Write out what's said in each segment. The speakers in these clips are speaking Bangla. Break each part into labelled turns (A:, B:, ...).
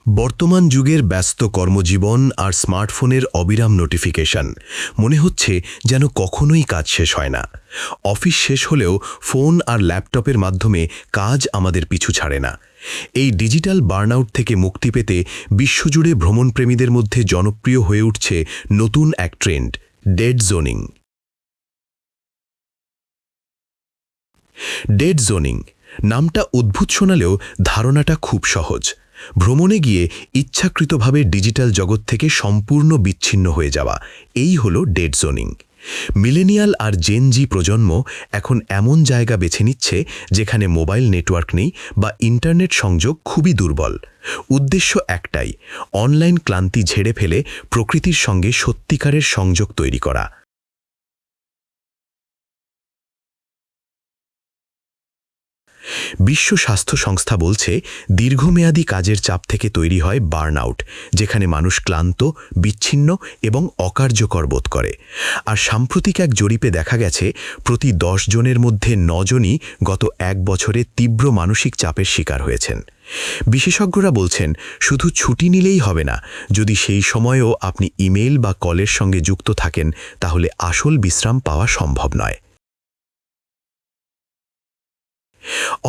A: বর্তমান যুগের ব্যস্ত কর্মজীবন আর স্মার্টফোনের অবিরাম নোটিফিকেশন মনে হচ্ছে যেন কখনোই কাজ শেষ হয় না। অফিস শেষ হলেও ফোন আর ল্যাপটপের মাধ্যমে কাজ আমাদের পিছু ছাড়ে না। এই ডিজিটাল বার্নআউট থেকে মুক্তি পেতে বিশ্বজুড়ে ভ্রমণপ্রেমীদের মধ্যে জনপ্রিয় হয়ে উঠছে নতুন এক trend, dead zoning. Dead zoning নামটা অদ্ভুত শোনালেও ধারণাটা খুব সহজ। ভ্রমণে গিয়ে ইচ্ছাকৃতভাবে ডিজিটাল জগৎ থেকে সম্পূর্ণ বিচ্ছিন্ন হয়ে যাওয়া, এই হলো ডেড জোনিং। মিলেনিয়াল আর জেন জি প্রজন্ম এখন এমন জায়গা বেছে নিচ্ছে যেখানে মোবাইল নেটওয়ার্ক নেই বা ইন্টারনেট সংযোগ খুবই দুর্বল। উদ্দেশ্য একটাই, অনলাইন ক্লান্তি ঝেড়ে ফেলে প্রকৃতির সঙ্গে সত্যিকারের সংযোগ তৈরি করা। বিশ্ব স্বাস্থ্য সংস্থা বলছে, দীর্ঘমেয়াদী কাজের চাপ থেকে তৈরি হয় বার্নআউট, যেখানে মানুষ ক্লান্ত, বিচ্ছিন্ন এবং অকার্যকর বোধ করে। আর সাম্প্রতিক এক জরিপে দেখা গেছে, প্রতি 10 জনের মধ্যে 9 জনই গত 1 বছরে তীব্র মানসিক চাপের শিকার হয়েছেন। বিশেষজ্ঞরা বলছেন, শুধু ছুটি নিলেই হবে না, যদি সেই সময়েও আপনি ইমেইল বা কলের সঙ্গে যুক্ত থাকেন, তাহলে আসল বিশ্রাম পাওয়া সম্ভব নয়।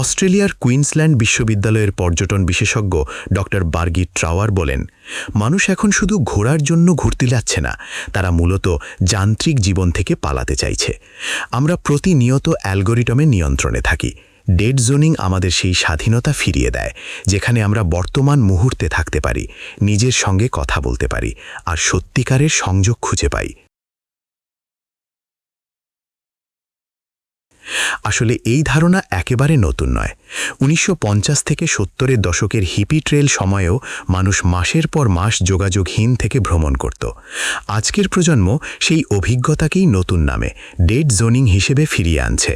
A: অস্ট্রেলিয়ার কুইন্সল্যান্ড বিশ্ববিদ্যালয়ের পর্যটন বিশেষজ্ঞ ড বার্গিট ট্রাওয়ার বলেন, মানুষ এখন শুধু ঘোরার জন্য ঘুরতে যাচ্ছে না, তারা মূলত যান্ত্রিক জীবন থেকে পালাতে চাইছে। আমরা প্রতিনিয়ত অ্যালগোরিদমের নিয়ন্ত্রণে থাকি। ডেড জোনিং আমাদের সেই স্বাধীনতা ফিরিয়ে দেয়, যেখানে আমরা বর্তমান মুহূর্তে থাকতে পারি, নিজের সঙ্গে কথা বলতে পারি আর সত্যিকারের সংযোগ খুঁজে পাই। আসলে এই ধারণা একেবারে নতুন নয়। 1950 থেকে 70-এর দশকের হিপি ট্রেল সময়েও মানুষ মাসের পর মাস যোগাযোগহীন থেকে ভ্রমণ করত। আজকের প্রজন্ম সেই অভিজ্ঞতাকেই নতুন নামে ডেড জোনিং হিসেবে ফিরিয়ে আনছে।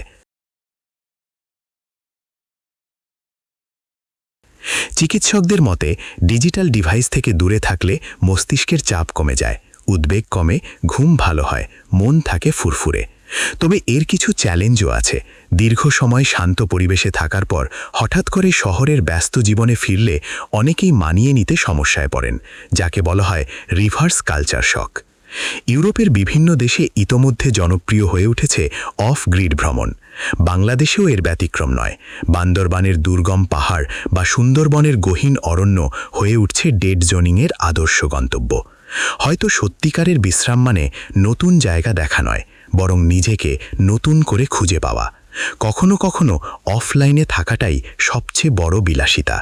A: চিকিৎসকদের মতে, ডিজিটাল ডিভাইস থেকে দূরে থাকলে মস্তিষ্কের চাপ কমে যায়, উদ্বেগ কমে, ঘুম ভালো হয়, মন থাকে ফুরফুরে। তবে এর কিছু চ্যালেঞ্জও আছে। দীর্ঘ সময় শান্ত পরিবেশে থাকার পর হঠাৎ করে শহরের ব্যস্ত জীবনে ফিরলে অনেকেই মানিয়ে নিতে সমস্যায় পড়েন, যাকে বলা হয় রিভার্স কালচার শক। ইউরোপের বিভিন্ন দেশে ইতোমধ্যে জনপ্রিয় হয়ে উঠেছে অফ গ্রিড ভ্রমণ। বাংলাদেশেও এর ব্যতিক্রম নয়। বান্দরবানের দুর্গম পাহাড় বা সুন্দরবনের গহীন অরণ্য হয়ে উঠছে ডেড জোনিংয়ের আদর্শ গন্তব্য। হয়তো সত্যিকারের বিশ্রাম মানে নতুন জায়গা দেখা নয়, বরং নিজেকে নতুন করে খুঁজে পাওয়া। কখনো কখনো অফলাইনে থাকাটাই সবচেয়ে বড় বিলাসিতা।